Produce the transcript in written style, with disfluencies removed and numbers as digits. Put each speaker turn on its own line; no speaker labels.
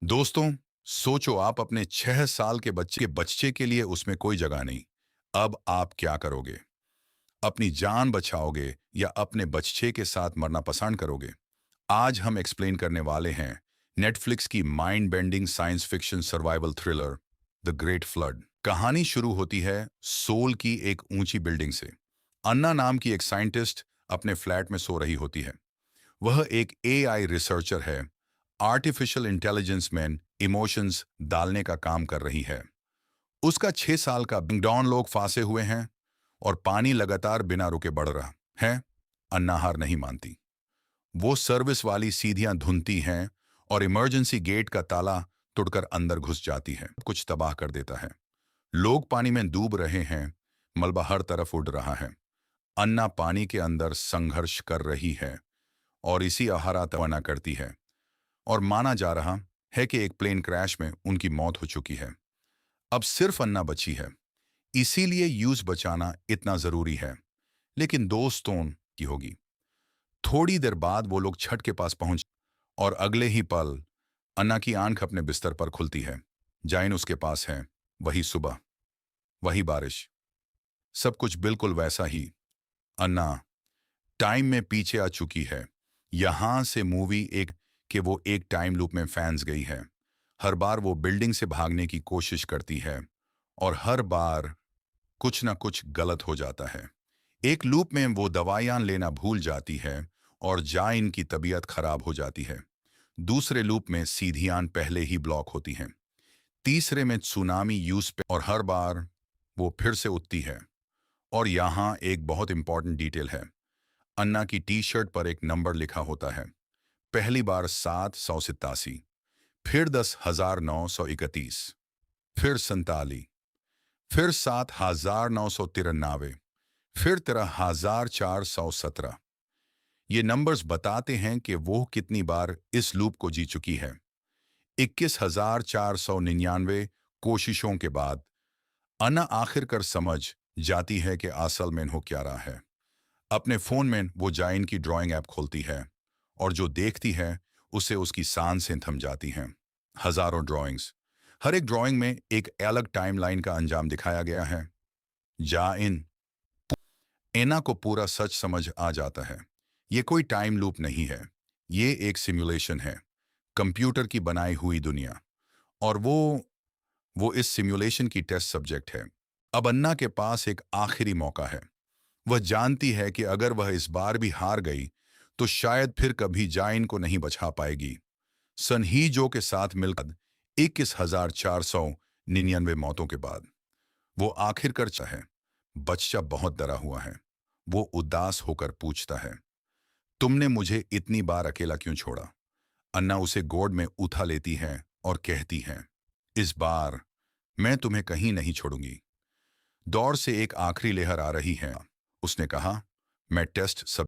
दोस्तों, सोचो आप अपने 6 साल के बच्चे के लिए उसमें कोई जगह नहीं। अब आप क्या करोगे? अपनी जान बचाओगे या अपने बच्चे के साथ मरना पसंद करोगे? आज हम एक्सप्लेन करने वाले हैं नेटफ्लिक्स की mind bending science fiction survival thriller the great flood. कहानी शुरू होती है सोल की एक ऊंची बिल्डिंग से। अन्ना नाम की एक साइंटिस्ट अपने फ्लैट में सो रही होती है। वह एक एआई रिसर्चर है, आर्टिफिशियल इंटेलिजेंस में इमोशंस डालने का काम कर रही है। उसका 6 साल का डॉन लोग फांसे हुए हैं और पानी लगातार बिना रुके बढ़ रहा है। अन्ना हार नहीं मानती। वो सर्विस वाली सीढ़ियां धुनती हैं और इमरजेंसी गेट का ताला तोड़कर अंदर घुस जाती है। कुछ तबाह कर देता है। लोग पानी में डूब रहे हैं। मलबा हर तरफ उड़ रहा है। अन्ना पानी के अंदर संघर्ष कर रही है और इसी आहारा तवाना करती है। और माना जा रहा है कि एक प्लेन क्रैश में उनकी मौत हो चुकी है। अब सिर्फ अन्ना बची है। इसीलिए यूज बचाना इतना जरूरी है। लेकिन दोस्तों की होगी। थोड़ी देर बाद वो लोग छत के पास पहुंच और अगले ही पल अन्ना की आंख अपने बिस्तर पर खुलती है। जाइन उसके पास है। वही सुबह, वही बारिश, सब कुछ बिल्कुल वैसा ही। अन्ना टाइम में पीछे आ चुकी है। यहां से मूवी एक कि वो एक टाइम लूप में फैंस गई है। हर बार वो बिल्डिंग से भागने की कोशिश करती है और हर बार कुछ ना कुछ गलत हो जाता है। एक लूप में वो दवाइयां लेना भूल जाती है और जाइन की तबीयत खराब हो जाती है। दूसरे लूप में सीढ़ियां पहले ही ब्लॉक होती हैं। तीसरे में सुनामी यूज पे और हर बार वो फिर से उठती है। और यहाँ एक बहुत इंपॉर्टेंट डिटेल है। अन्ना की टी शर्ट पर एक नंबर लिखा होता है। पहली बार 787, फिर 10,931, फिर 47, फिर 7,993, फिर 13,417। ये नंबर्स बताते हैं कि वो कितनी बार इस लूप को जी चुकी है। 21,499 कोशिशों के बाद अन्ना आखिरकार समझ जाती है कि असल में हो क्या रहा है। अपने फोन में वो जाइन की ड्राइंग ऐप खोलती है और जो देखती है उसे उसकी सांसें थम जाती हैं। हजारों ड्राइंग्स, हर एक ड्राइंग में एक अलग टाइमलाइन का अंजाम दिखाया गया है। जाइन एना को पूरा सच समझ आ जाता है। ये कोई टाइम लूप नहीं है। ये एक सिमुलेशन है, कंप्यूटर की बनाई हुई दुनिया। और वो इस सिमुलेशन की टेस्ट सब्जेक्ट है। अब अन्ना के पास एक आखिरी मौका है। वह जानती है कि अगर वह इस बार भी हार गई तो शायद फिर कभी जाइन को नहीं बचा पाएगी। सनहीजो के साथ मिलकर 21,499 मौतों के बाद वो आखिरकार है। बच्चा बहुत डरा हुआ है। वो उदास होकर पूछता है, तुमने मुझे इतनी बार अकेला क्यों छोड़ा? अन्ना उसे गोद में उठा लेती है और कहती है, इस बार मैं तुम्हें कहीं नहीं छोड़ूंगी। दौड़ से एक आखिरी लहर आ रही है। उसने कहा, मैं टेस्ट सब